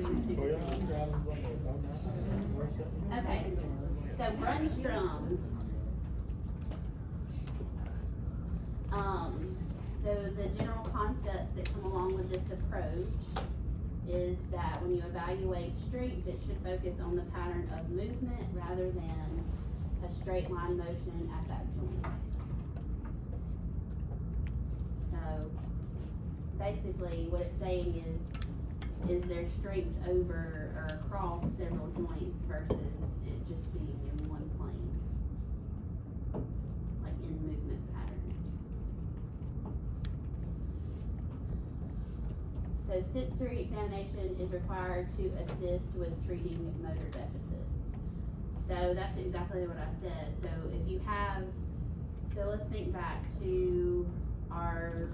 doing stupid things. Okay, so Brunstrom. So the general concepts that come along with this approach is that when you evaluate strength, it should focus on the pattern of movement rather than a straight line motion at that joint. So basically what it's saying is there strength over or across several joints versus it just being in one plane, like in movement patterns. So sensory examination is required to assist with treating motor deficits. So that's exactly what I said. So if you have, so let's think back to our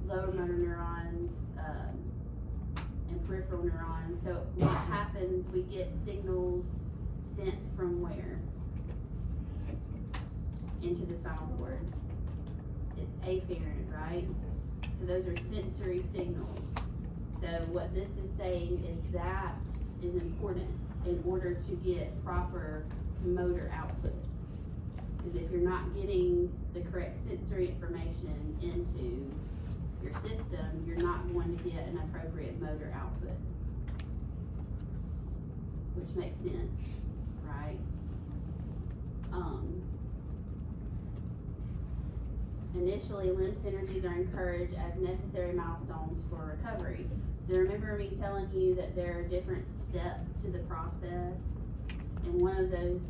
lower motor neurons and peripheral neurons. So what happens, we get signals sent from where? Into the spinal cord. It's afferent, right? So those are sensory signals. So what this is saying is that is important in order to get proper motor output. Because if you're not getting the correct sensory information into your system, you're not going to get an appropriate motor output. Which makes sense, right? Initially, limb synergies are encouraged as necessary milestones for recovery. So remember me telling you that there are different steps to the process, and one of those,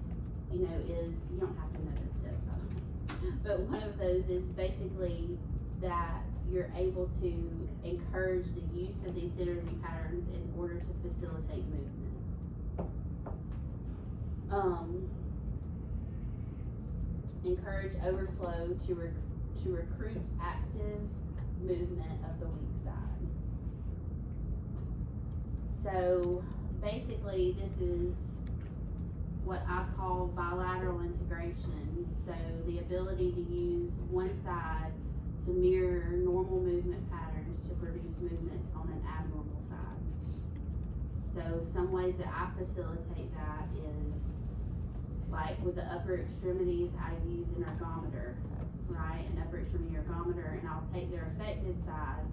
you know, is, you don't have to know those steps, by the way, but one of those is basically that you're able to encourage the use of these synergy patterns in order to facilitate movement. Encourage overflow to recruit active movement of the weak side. So basically this is what I call bilateral integration. So the ability to use one side to mirror normal movement patterns to produce movements on an abnormal side. So some ways that I facilitate that is like with the upper extremities, I use an ergometer, right? An upper extremity ergometer, and I'll take their affected side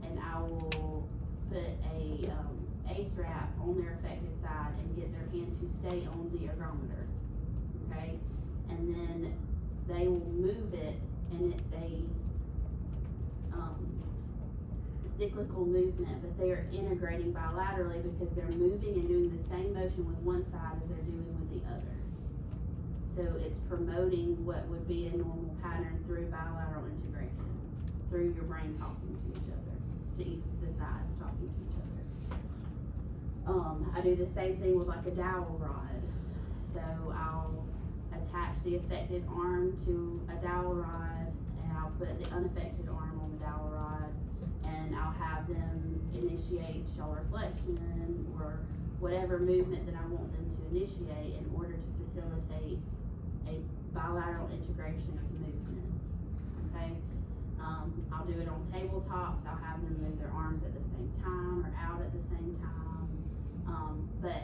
and I will put a strap on their affected side and get their hand to stay on the ergometer, okay? And then they will move it, and it's a cyclical movement, but they are integrating bilaterally because they're moving and doing the same motion with one side as they're doing with the other. So it's promoting what would be a normal pattern through bilateral integration, through your brain talking to each other, to the sides talking to each other. I do the same thing with like a dowel rod. So I'll attach the affected arm to a dowel rod, and I'll put the unaffected arm on the dowel rod, and I'll have them initiate shoulder flexion or whatever movement that I want them to initiate in order to facilitate a bilateral integration of movement, okay? I'll do it on tabletops. I'll have them move their arms at the same time or out at the same time. But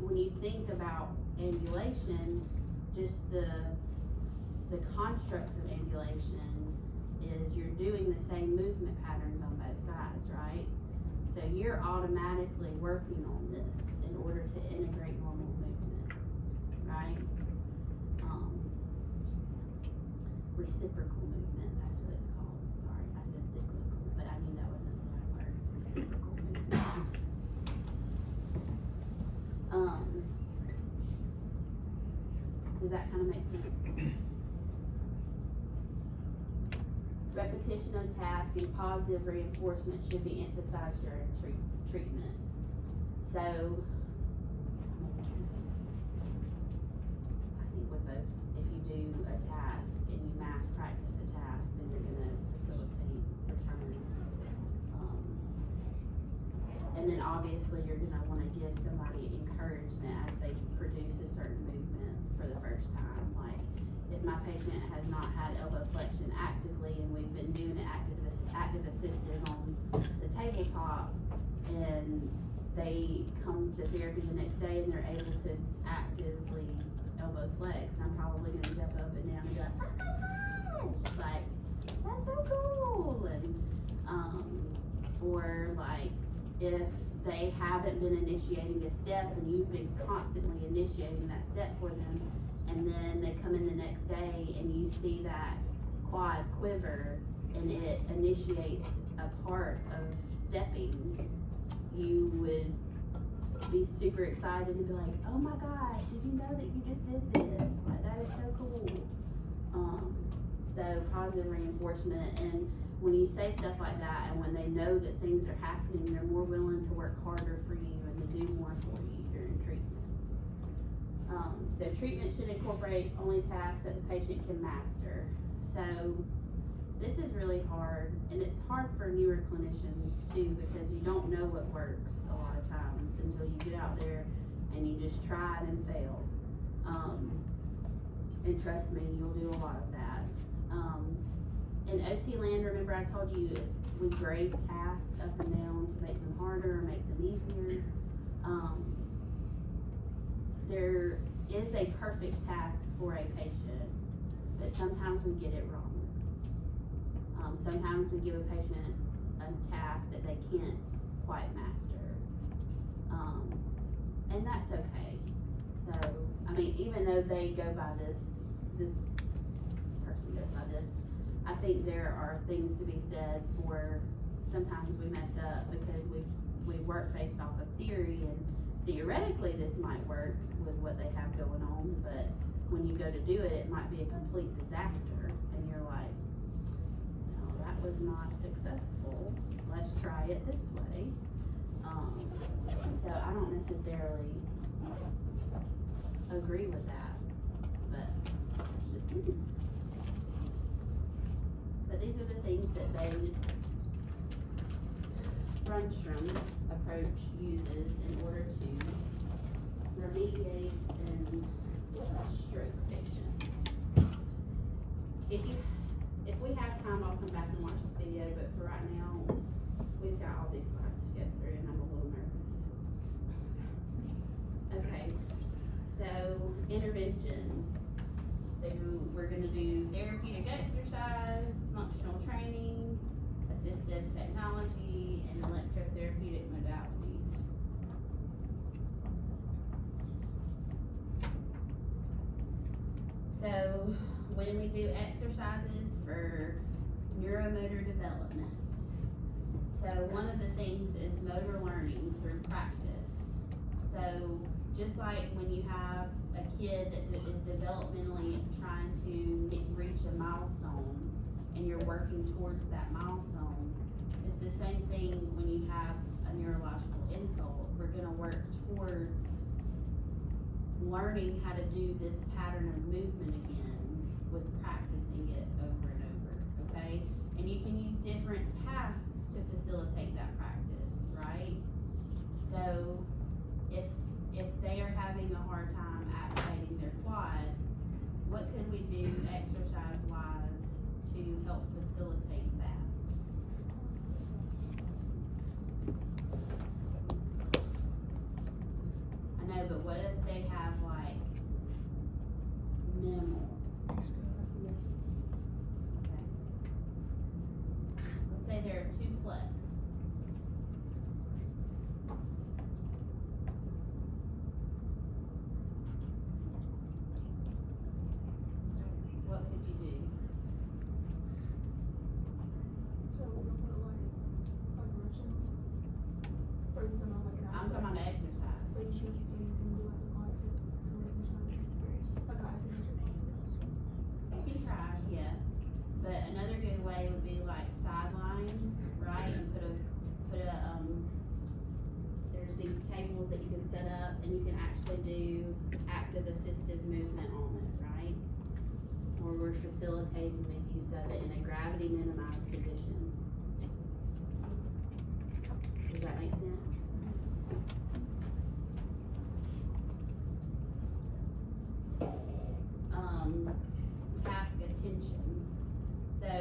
when you think about ambulation, just the constructs of ambulation is you're doing the same movement patterns on both sides, right? So you're automatically working on this in order to integrate normal movement, right? Reciprocal movement, that's what it's called. Sorry, I said cyclical, but I knew that wasn't the right word. Reciprocal movement. Does that kind of make sense? Repetition of tasks and positive reinforcement should be emphasized during treatment. So, I think with both, if you do a task and you mass practice a task, then you're going to facilitate return. And then obviously you're going to want to give somebody encouragement as they produce a certain movement for the first time. Like if my patient has not had elbow flexion actively and we've been doing it active assisted on the tabletop, and they come to therapy the next day and they're able to actively elbow flex, I'm probably gonna jump up and down and be like, oh my gosh, like, that's so cool. And or like if they haven't been initiating a step and you've been constantly initiating that step for them, and then they come in the next day and you see that quad quiver and it initiates a part of stepping, you would be super excited and be like, oh my gosh, did you know that you just did this? Like, that is so cool. So positive reinforcement, and when you say stuff like that and when they know that things are happening, they're more willing to work harder for you and to do more for you during treatment. So treatment should incorporate only tasks that the patient can master. So this is really hard, and it's hard for newer clinicians too, because you don't know what works a lot of times until you get out there and you just try it and fail. And trust me, you'll do a lot of that. In OT land, remember I told you we grade tasks up and down to make them harder or make them easier. There is a perfect task for a patient, but sometimes we get it wrong. Sometimes we give a patient a task that they can't quite master. And that's okay. So, I mean, even though they go by this person goes by this, I think there are things to be said for sometimes we mess up because we work based off of theory, and theoretically this might work with what they have going on, but when you go to do it, it might be a complete disaster, and you're like, no, that was not successful. Let's try it this way. So I don't necessarily agree with that, but it's just me. But these are the things that they Brunstrom approach uses in order to remediate and stroke patients. If we have time, I'll come back and watch this video, but for right now, we've got all these slides to go through and I'm a little nervous. Okay, so interventions. So we're gonna do therapeutic exercise, functional training, assistive technology, and electrotherapeutic modalities. So when we do exercises for neuromotor development, so one of the things is motor learning through practice. So just like when you have a kid that is developmentally trying to reach a milestone and you're working towards that milestone, it's the same thing when you have a neurological insult. We're gonna work towards learning how to do this pattern of movement again with practicing it over and over, okay? And you can use different tasks to facilitate that practice, right? So if they are having a hard time activating their quad, what could we do exercise-wise to help facilitate that? I know, but what if they have like minimal? Okay. Let's say they're 2+. What could you do? So we don't put like motion, or you talking about like an I'm talking about exercise. So you should keep saying you can do like a concept, like a isometric concept. You can try, yeah. But another good way would be like sideline, right? And put a there's these tables that you can set up and you can actually do active assistive movement on it, right? Or we're facilitating the use of it in a gravity minimized position. Does that make sense? Task attention. So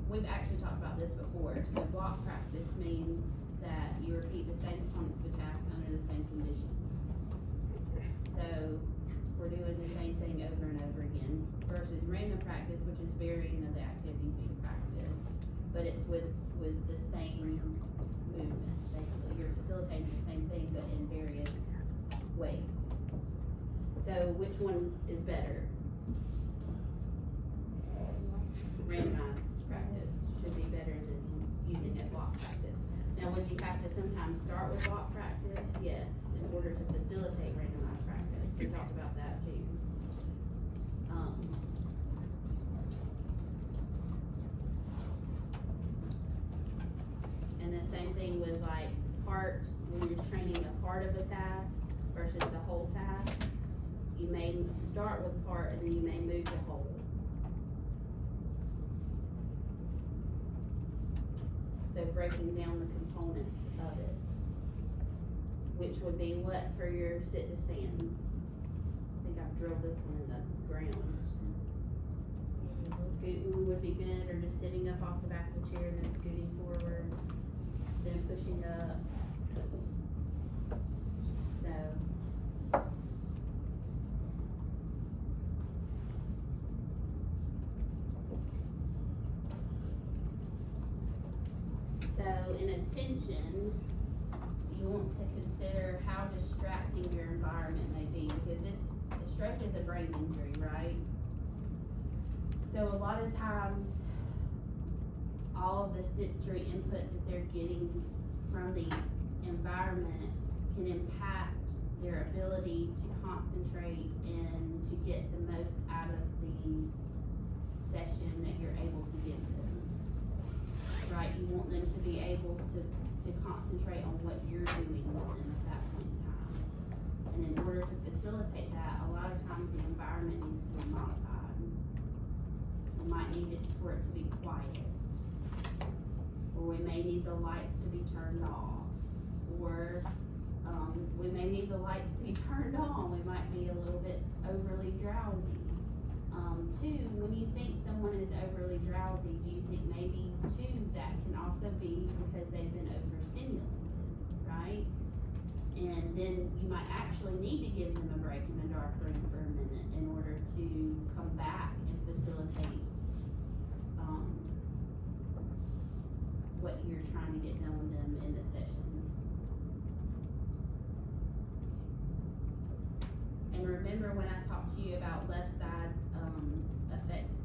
we've actually talked about this before. So block practice means that you repeat the same components of a task under the same conditions. So we're doing the same thing over and over again versus random practice, which is varying of the activities being practiced, but it's with the same movement. Basically, you're facilitating the same thing but in various ways. So which one is better? Randomized practice should be better than using a block practice. Now, would you have to sometimes start with block practice? Yes, in order to facilitate randomized practice. We talked about that too. And the same thing with like when you're training a part of a task versus the whole task. You may start with part and then you may move to whole. So breaking down the components of it, which would be what for your sit to stands? I think I've drilled this one in the ground. Scooting would be good, or just sitting up off the back of the chair and then scooting forward, then pushing up. So in attention, you want to consider how distracting your environment may be, because a stroke is a brain injury, right? So a lot of times, all of the sensory input that they're getting from the environment can impact their ability to concentrate and to get the most out of the session that you're able to give them. Right, you want them to be able to concentrate on what you're doing with them at that point in time. And in order to facilitate that, a lot of times the environment needs to be modified. We might need it for it to be quiet. Or we may need the lights to be turned off. Or we may need the lights to be turned on. We might be a little bit overly drowsy. Two, when you think someone is overly drowsy, do you think maybe that can also be because they've been overstimulated, right? And then you might actually need to give them a break in a dark room for a minute in order to come back and facilitate what you're trying to get done with them in the session. And remember when I talked to you about left side affects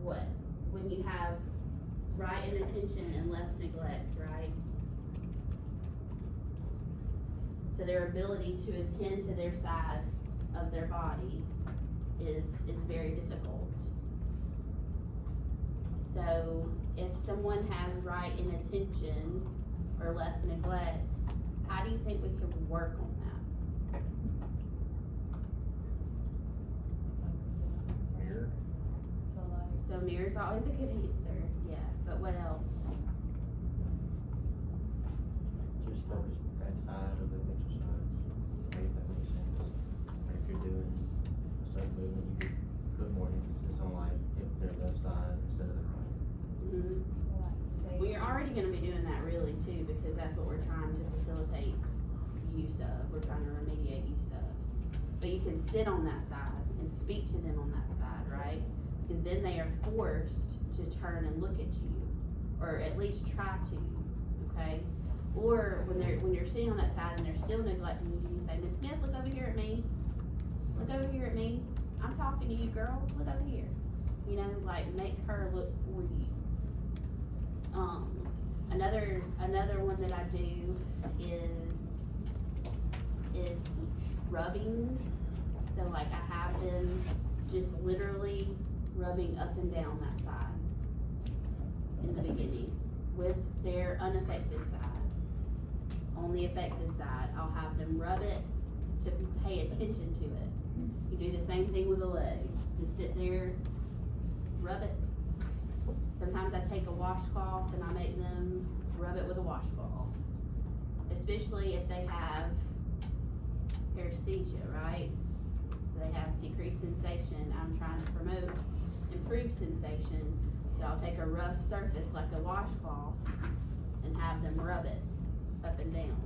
what? When you have right inattention and left neglect, right? So their ability to attend to their side of their body is very difficult. So if someone has right inattention or left neglect, how do you think we can work on that? Mirror. So mirror's always a good answer, yeah, but what else? Just focus that side of the exercise. Maybe that makes sense. Or if you're doing a sub movement, you could put more emphasis on like if their left side instead of the right. Mm-hmm. Well, you're already gonna be doing that really too, because that's what we're trying to facilitate use of. We're trying to remediate use of. But you can sit on that side and speak to them on that side, right? Because then they are forced to turn and look at you, or at least try to, okay? Or when you're sitting on that side and they're still neglecting you, you say, Miss Smith, look over here at me. Look over here at me. I'm talking to you, girl. Look over here. You know, like make her look for you. Another one that I do is rubbing. So like I have them just literally rubbing up and down that side in the beginning with their unaffected side. On the affected side, I'll have them rub it to pay attention to it. You do the same thing with the leg. Just sit there, rub it. Sometimes I take a washcloth and I make them rub it with a washcloth. Especially if they have paresthesia, right? So they have decreased sensation. I'm trying to promote improved sensation. So I'll take a rough surface like a washcloth and have them rub it up and down.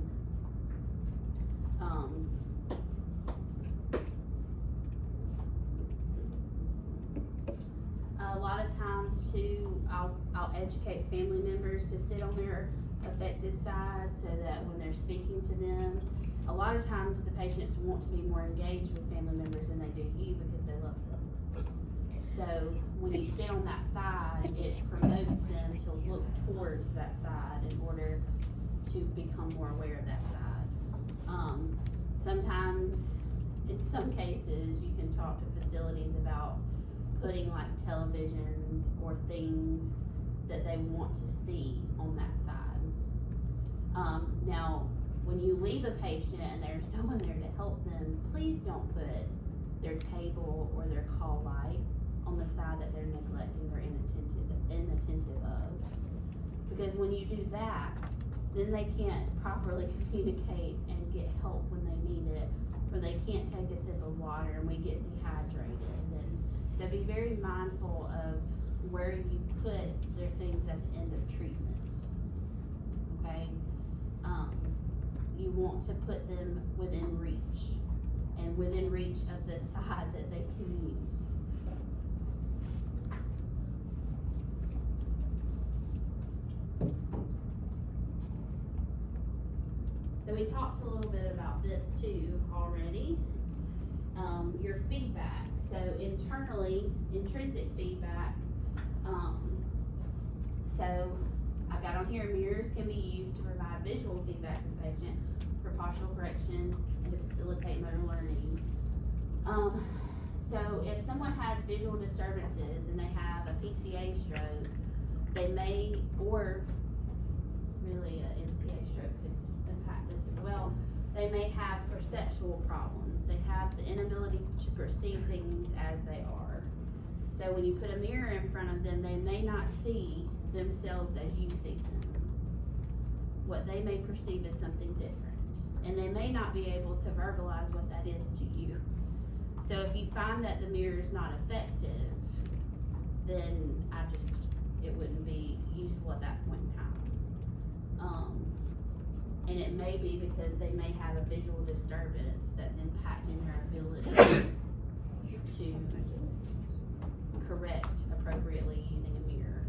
A lot of times too, I'll educate family members to sit on their affected side so that when they're speaking to them, a lot of times the patients want to be more engaged with family members than they do you because they love them. So when you sit on that side, it promotes them to look towards that side in order to become more aware of that side. Sometimes, in some cases, you can talk to facilities about putting like televisions or things that they want to see on that side. Now, when you leave a patient and there's no one there to help them, please don't put their table or their call light on the side that they're neglecting or inattentive of. Because when you do that, then they can't properly communicate and get help when they need it, or they can't take a sip of water and we get dehydrated. And so be very mindful of where you put their things at the end of treatment, okay? You want to put them within reach, and within reach of the side that they can use. So we talked a little bit about this too already. Your feedback. So internally, intrinsic feedback. So I've got on here, mirrors can be used to provide visual feedback to the patient for postural correction and to facilitate motor learning. So if someone has visual disturbances and they have a PTA stroke, they may, or really a MCA stroke could impact this as well, they may have perceptual problems. They have the inability to perceive things as they are. So when you put a mirror in front of them, they may not see themselves as you see them. What they may perceive as something different. And they may not be able to verbalize what that is to you. So if you find that the mirror is not effective, then it wouldn't be useful at that point in time. And it may be because they may have a visual disturbance that's impacting their ability to correct appropriately using a mirror.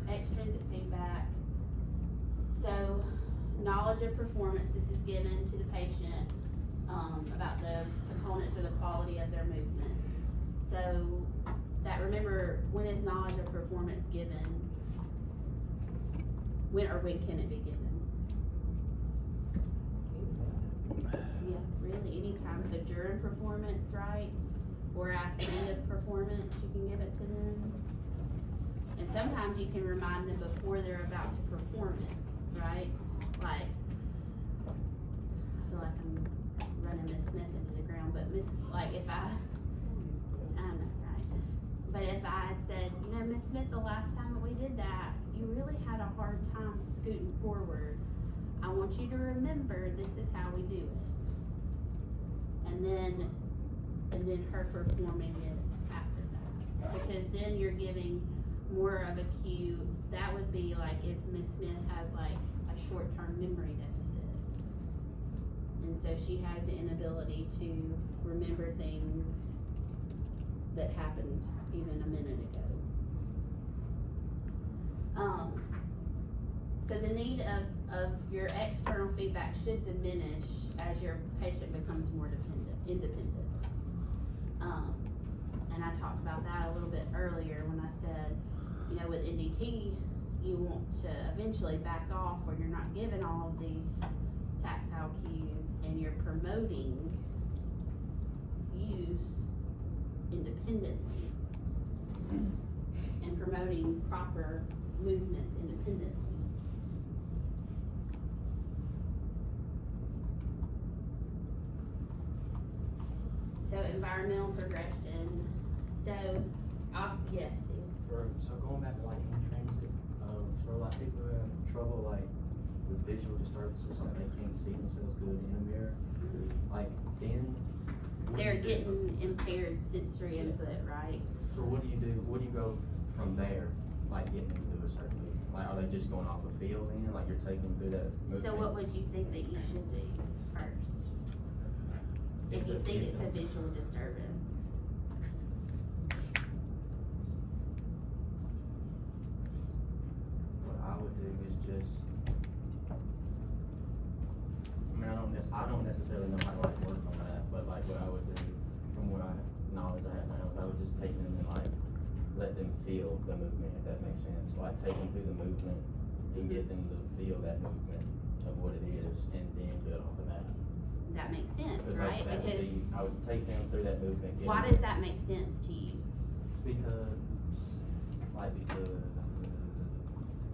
Extrinsic feedback. So knowledge of performance, this is given to the patient about the components or the quality of their movements. So that, remember, when is knowledge of performance given? When can it be given? Yeah, really, anytime. So during performance, right? Or after the end of performance, you can give it to them. And sometimes you can remind them before they're about to perform it, right? Like, I feel like I'm running Miss Smith into the ground, but if I know, right? But if I had said, you know, Miss Smith, the last time that we did that, you really had a hard time scooting forward. I want you to remember this is how we do it. And then her performing it after that. Because then you're giving more of a cue. That would be like if Miss Smith has like a short-term memory deficit. And so she has the inability to remember things that happened even a minute ago. So the need of your external feedback should diminish as your patient becomes more independent. And I talked about that a little bit earlier when I said, you know, with NDT, you want to eventually back off where you're not given all of these tactile cues and you're promoting use independently and promoting proper movements independently. So environmental progression. So, yes. So going back to like intrinsic, for like people who have trouble like with visual disturbances, like they can't see themselves good in a mirror, like then They're getting impaired sensory sensory input, right? So what do you do, what do you go from there, like getting them to do a certain movement? Like, are they just going off a feel then, like you're taking them through that movement? So what would you think that you should do first? If you think it's a visual disturbance. What I would do is just, I don't necessarily know how to like work on that, but like what I would do, from what knowledge I have now, is I would just take them and like, let them feel the movement, if that makes sense. Like take them through the movement and get them to feel that movement of what it is, and then build off of that. That makes sense, Because right? that would Because be, I would take them through that movement. get why them- does that make sense to you? Because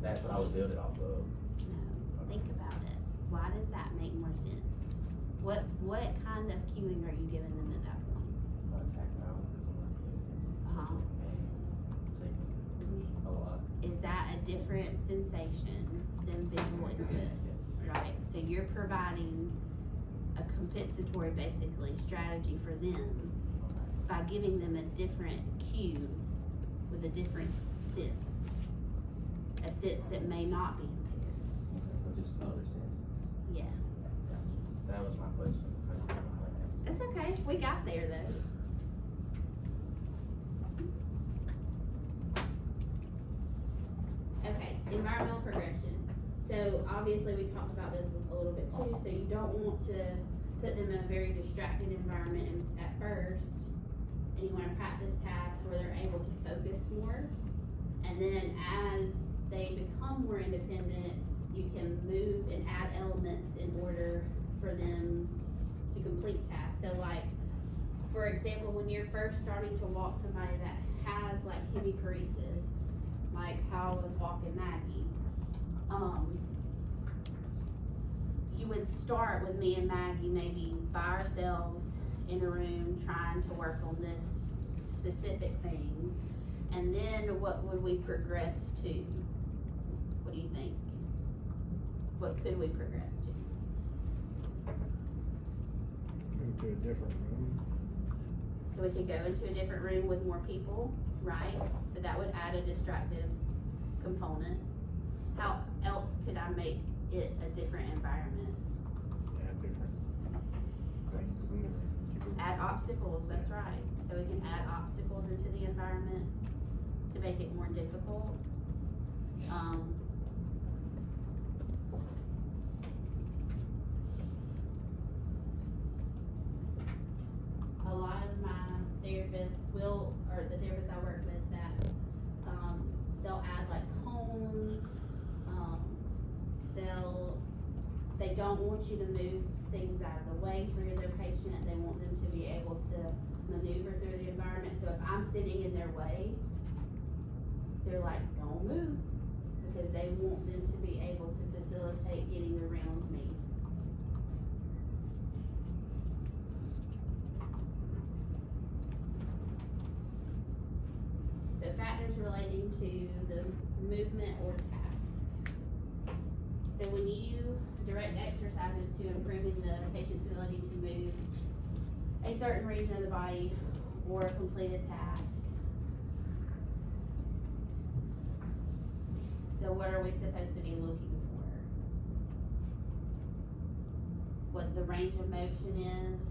that's what I would build it off of. No, think about it. Why does that make more sense? What kind of cueing are you giving them at that point? Uh-huh. A lot. Is that a different sensation than visual input, right? So you're providing a compensatory, basically, strategy for them by giving them a different cue with a different sense. A sense that may not be impaired. So just other senses. Yeah. That was my question. That's okay. We got there though. Okay, environmental progression. So obviously we talked about this a little bit too, so you don't want to put them in a very distracted environment at first. And you want to practice tasks where they're able to focus more. And then as they become more independent, you can move and add elements in order for them to complete tasks. So like, for example, when you're first starting to walk somebody that has like hemiparesis, like how I was walking Maggie, you would start with me and Maggie maybe by ourselves in a room trying to work on this specific thing. And then what would we progress to? What do you think? What could we progress to? Move to a different room. So we could go into a different room with more people, right? So that would add a distractive component. How else could I make it a different environment? Yeah, different. Add obstacles, that's right. So we can add obstacles into the environment to make it more difficult. A lot of my therapists will, or the therapists I work with, that they'll add like cones. They don't want you to move things out of the way for their patient. They want them to be able to maneuver through the environment. So if I'm sitting in their way, they're like, don't move, because they want them to be able to facilitate getting around me. So factors relating to the movement or task. So when you direct exercises to improving the patient's ability to move a certain region of the body or complete a task, so what are we supposed to be looking for? What the range of motion is,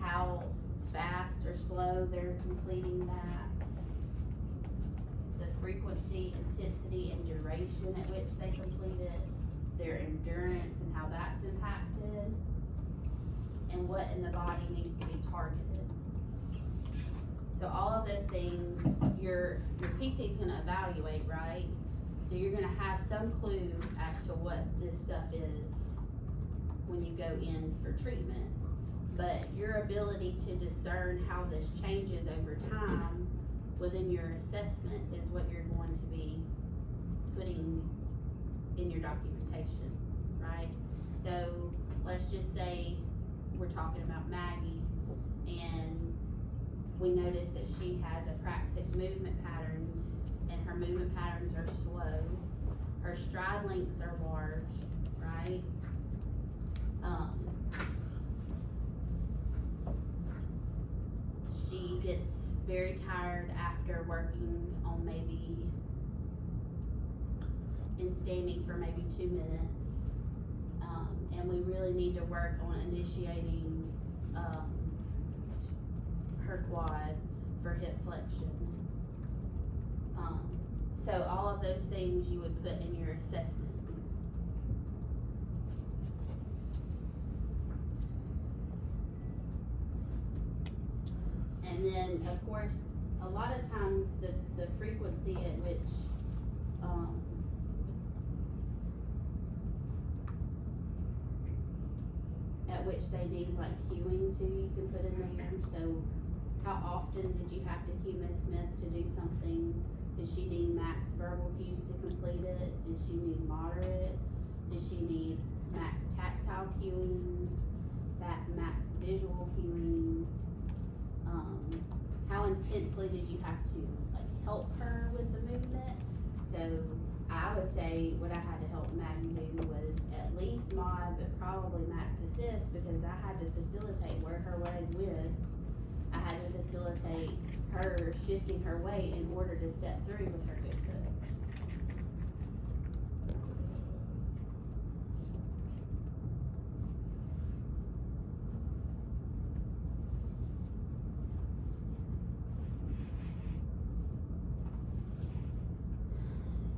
how fast or slow they're completing that, the frequency, intensity, and duration at which they complete it, their endurance and how that's impacted, and what in the body needs to be targeted. So all of those things, your PT is gonna evaluate, right? So you're gonna have some clue as to what this stuff is when you go in for treatment. But your ability to discern how this changes over time within your assessment is what you're going to be putting in your documentation, right? So let's just say we're talking about Maggie and we notice that she has apraxic movement patterns and her movement patterns are slow. Her stride lengths are large, right? gets very tired after working on maybe in standing for maybe 2 minutes. And we really need to work on initiating, her quad for hip flexion. So all of those things you would put in your assessment. And then, of course, a lot of times the frequency at which, they need like cueing too, you can put in there. So how often did you have to cue Ms. Smith to do something? Did she need max verbal cues to complete it? Did she need moderate? Did she need max tactile cueing? Max visual cueing? How intensely did you have to like help her with the movement? So I would say what I had to help Maggie do was at least mod, but probably max assist, because I had to facilitate where her leg went. I had to facilitate her shifting her weight in order to step through with her good foot.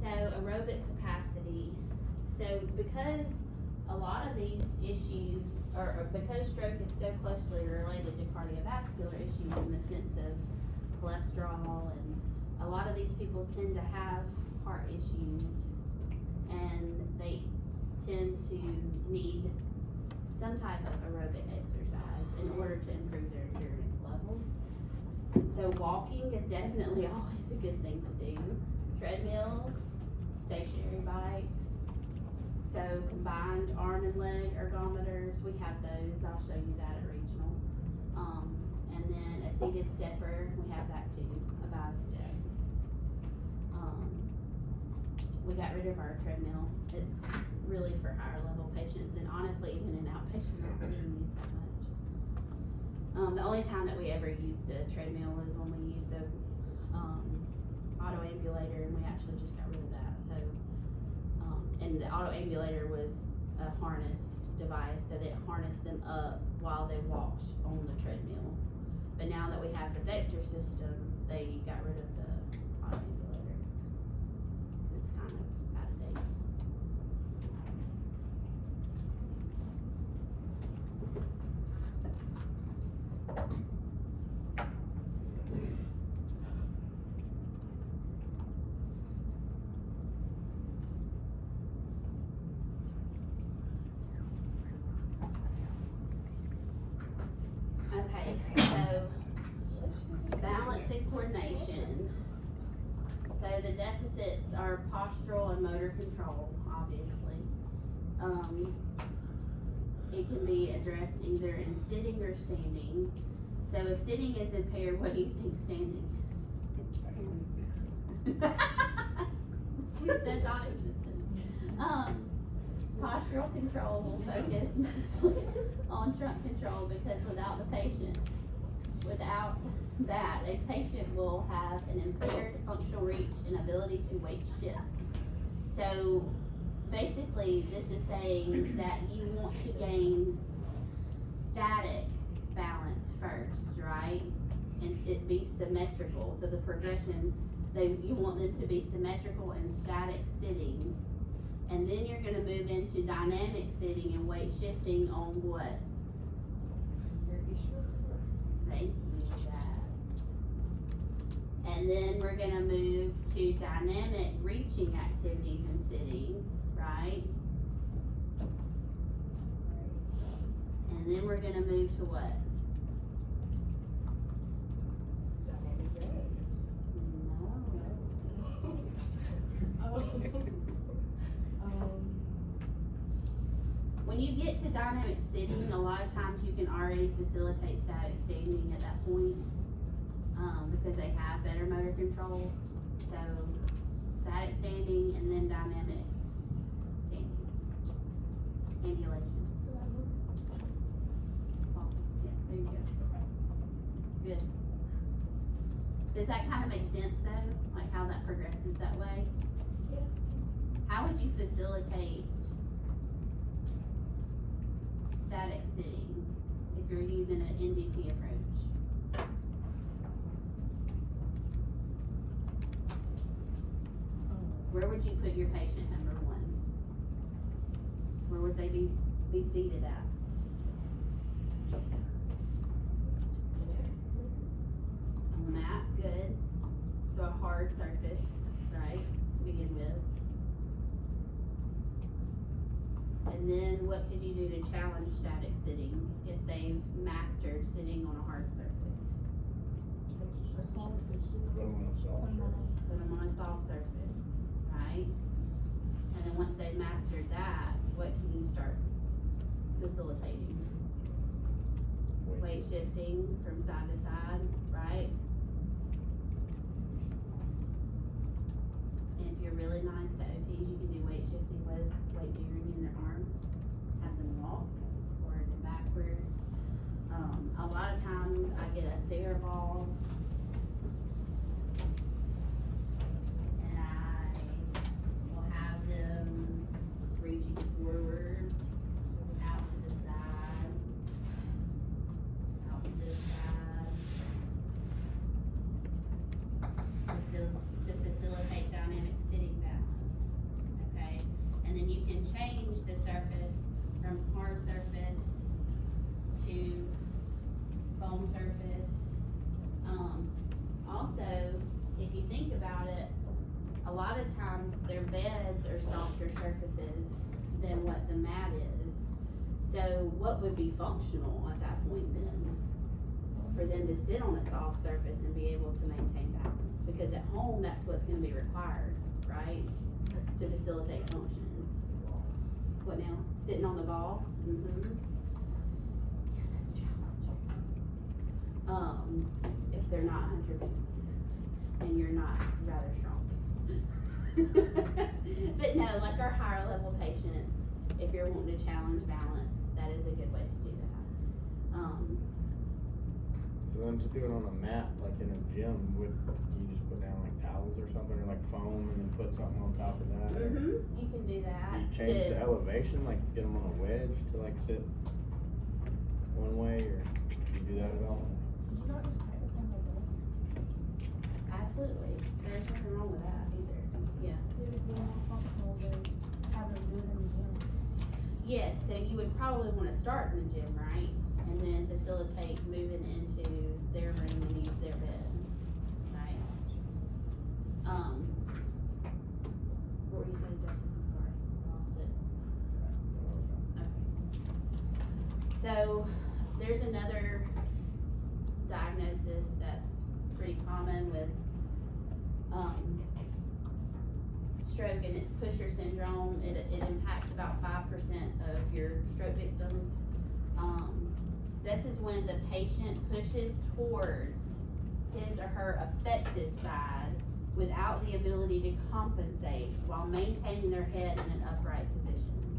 So aerobic capacity. So because a lot of these issues, or because stroke is so closely related to cardiovascular issues in the sense of cholesterol, and a lot of these people tend to have heart issues, and they tend to need some type of aerobic exercise in order to improve their endurance levels. So walking is definitely always a good thing to do. Treadmills, stationary bikes. So combined arm and leg ergometers, we have those. I'll show you that at regional. And then a seated stepper, we have that too, about a step. We got rid of our treadmill. It's really for higher level patients, and honestly, even in outpatient, I don't even use that much. The only time that we ever used a treadmill was when we used the auto ambulator, and we actually just got rid of that. So, and the auto ambulator was a harnessed device, so that harnessed them up while they walked on the treadmill. But now that we have the vector system, they got rid of the auto ambulator. It's kind of out of date. Okay, so balance and coordination. So the deficits are postural and motor control, obviously. It can be addressed either in sitting or standing. So if sitting is impaired, what do you think standing is? She said non-existent. Postural control will focus mostly on trunk control, because without that, a patient will have an impaired functional reach and ability to weight shift. So basically, this is saying that you want to gain static balance first, right? And it be symmetrical. So the progression, you want them to be symmetrical and static sitting. And then you're gonna move into dynamic sitting and weight shifting on what? Thank you, that. And then we're gonna move to dynamic reaching activities and sitting, right? And then we're gonna move to what? Dynamic legs. When you get to dynamic sitting, a lot of times you can already facilitate static standing at that point, because they have better motor control. So static standing and then dynamic standing. Ambulation. Oh, yeah, there you go. Good. Does that kind of make sense though? Like how that progresses that way? Yeah. How would you facilitate static sitting if you're using an NDT approach? Where would you put your patient number one? Where would they be seated at? On the mat, good. So a hard surface, right, to begin with. And then what could you do to challenge static sitting if they've mastered sitting on a hard surface? Put them on a soft surface. Put them on a soft surface, right? And then once they've mastered that, what can you start facilitating? Weight shifting from side to side, right? And if you're really nice to OTs, you can do weight shifting with weight bearing in their arms. Have them walk forward and backwards. A lot of times I get a Theraball and I will have them reaching forward, out to the side, out to this side. To facilitate dynamic sitting balance, okay? And then you can change the surface from hard surface to foam surface. Also, if you think about it, a lot of times their beds are softer surfaces than what the mat is. So what would be functional at that point then? For them to sit on a soft surface and be able to maintain balance. Because at home, that's what's gonna be required, right? To facilitate function. What now? Sitting on the ball? Mm-hmm. Yeah, that's challenging. If they're not 100 pounds and you're not rather strong. But no, like our higher level patients, if you're wanting to challenge balance, that is a good way to do that. So then to do it on a mat, like in a gym, would you just put down like towels or something, or like foam, and then put something on top of that? Or You can do that. you change the elevation, like get them on a wedge to like sit one way, or do you do that at all? Did you not just practice on the bed? Absolutely. There's nothing wrong with that either. Yeah. It would be more functional than having to do it in the gym. Yes, so you would probably want to start in the gym, right? And then facilitate moving into their room and use their bed, right? What were you saying, Justice? I'm sorry, I lost it. Okay. So there's another diagnosis that's pretty common with stroke, and it's Pusher syndrome. It impacts about 5% of your stroke victims. This is when the patient pushes towards his or her affected side without the ability to compensate while maintaining their head in an upright position.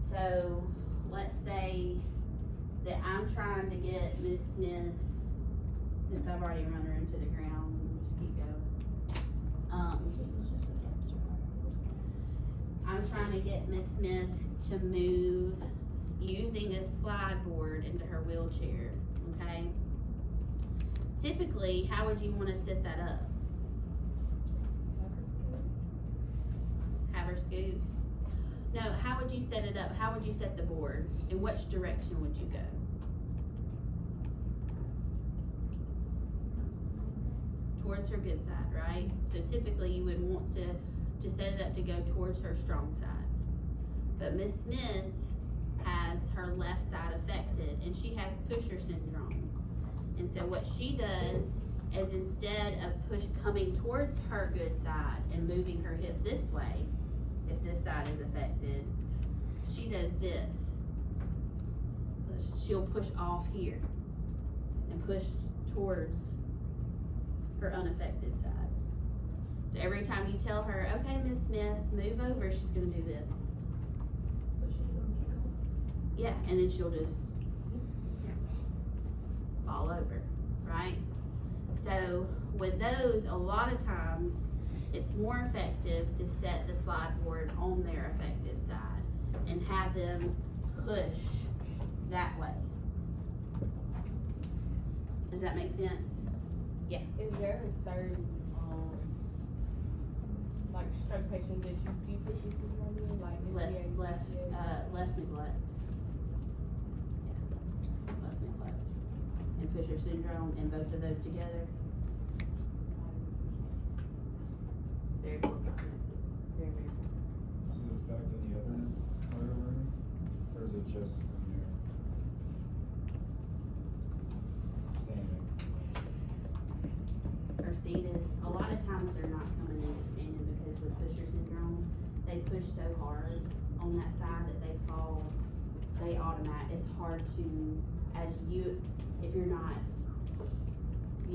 So let's say that I'm trying to get Ms. Smith, since I've already run her into the ground, we'll just keep going. I'm trying to get Ms. Smith to move using a slide board into her wheelchair, okay? Typically, how would you want to set that up? Have her scoot? No, how would you set it up? How would you set the board? In which direction would you go? Towards her good side, right? So typically you would want to set it up to go towards her strong side. But Miss Smith has her left side affected, and she has Pusher syndrome. And so what she does is, instead of coming towards her good side and moving her hip this way, if this side is affected, she does this. She'll push off here and push towards her unaffected side. So every time you tell her, okay, Miss Smith, move over, she's gonna do this. So she's gonna kick off. Yeah, and then she'll just fall over, right? So with those, a lot of times, it's more effective to set the slide board on their affected side and have them push that way. Does that make sense? Is there a certain, like stroke patient that you see pushing syndrome in, like Left PTA, neglect. CVA? Yeah, left neglect. And pusher syndrome, and both of those together, very poor prognosis. Very, very poor. Does it affect any other part of learning, or is it just when you're standing? Or seated. A lot of times they're not coming into standing because with pusher syndrome, they push so hard on that side that they fall. They automatic. It's hard to, if you're not, if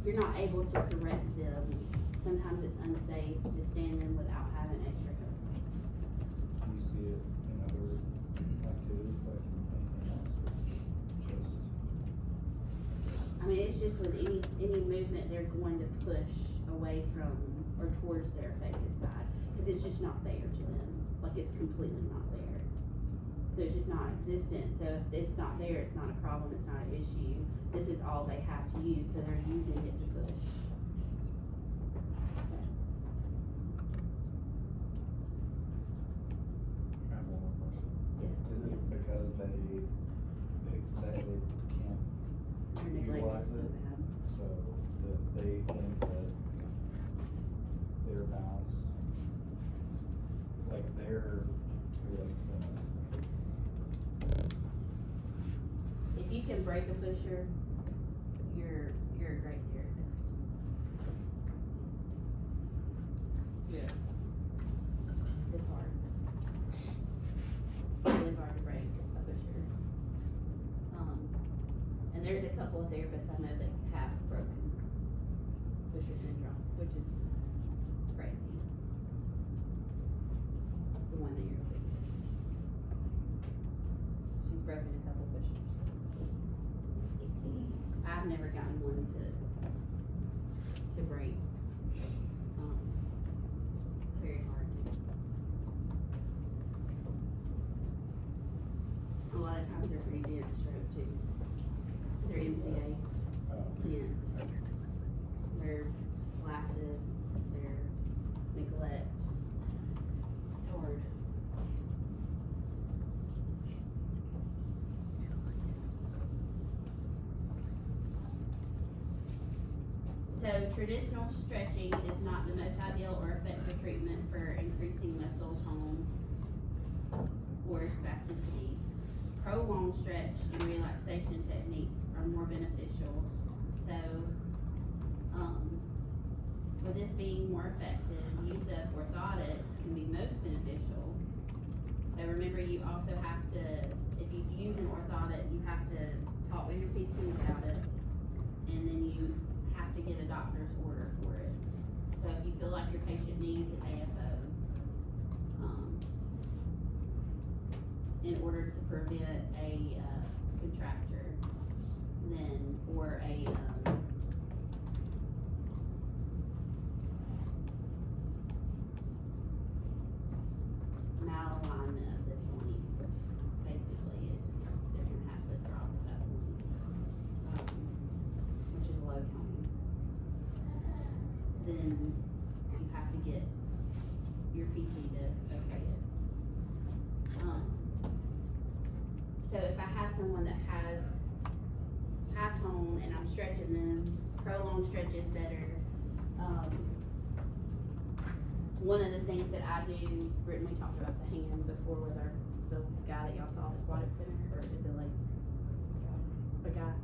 you're not able to correct them, sometimes it's unsafe to stand them without having extra help. Do you see it in other activities, like anything else, or just? I mean, it's just with any movement, they're going to push away from or towards their affected side, cause it's just not there to them, like it's completely not there. So it's just not existent, so if it's not there, it's not a problem, it's not an issue. This is all they have to use, so they're using it to push. So, I have one more question. Yeah. Is it because they can't their neglect utilize is so it, bad. so that they think that their balance, like their, I guess, If you can break a pusher, you're a great therapist. Yeah. It's hard. Really hard to break a pusher. And there's a couple of therapists I know that have broken pusher syndrome, which is crazy. It's the one that you're looking at. She's broken a couple pushers. I've never gotten one to break. It's very hard. A lot of times they're pretty dense stroke too. They're MCA dense. They're flaccid. They're neglect. It's hard. So traditional stretching is not the most ideal or effective treatment for increasing muscle tone or spasticity. Prolonged stretch and relaxation techniques are more beneficial. So, with this being more effective, use of orthotics can be most beneficial. So remember, you also have to, if you use an orthotic, you have to talk with your PT about it, and then you have to get a doctor's order for it. So if you feel like your patient needs an AFO, in order to prevent a contracture, then, or a malalignment of the joint, basically, they're gonna have to drop at that point, which is low tone. Then you have to get your PT to okay it. So if I have someone that has high tone and I'm stretching them, prolonged stretch is better. One of the things that I do, Brittany, we talked about the hand before with the guy that y'all saw at the aquatic center, or is it like a guy?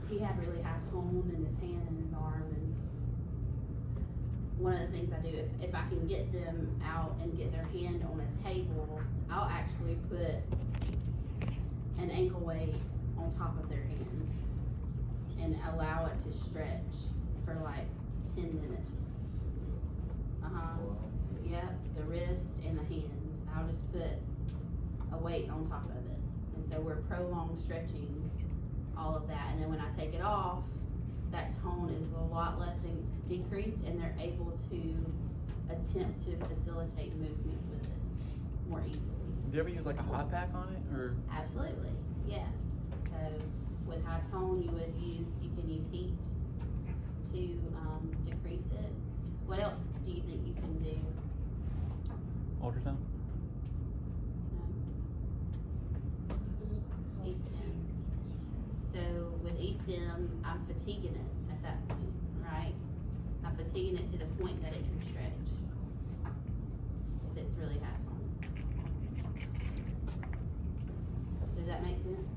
He had really high tone in his hand and his arm, and one of the things I do, if I can get them out and get their hand on a table, I'll actually put an ankle weight on top of their hand and allow it to stretch for like 10 minutes. Yep, the wrist and the hand. I'll just put a weight on top of it. And so we're prolonged stretching all of that. And then when I take it off, that tone is a lot less decreased, and they're able to attempt to facilitate movement with it more easily. Do you ever use like a hot pack on it, or? Absolutely, yeah. So with high tone, you can use heat to decrease it. What else do you think you can do? Ultrasound? E-stim. So with E-stim, I'm fatiguing it at that point, right? I'm fatiguing it to the point that it can stretch. If it's really high tone. Does that make sense?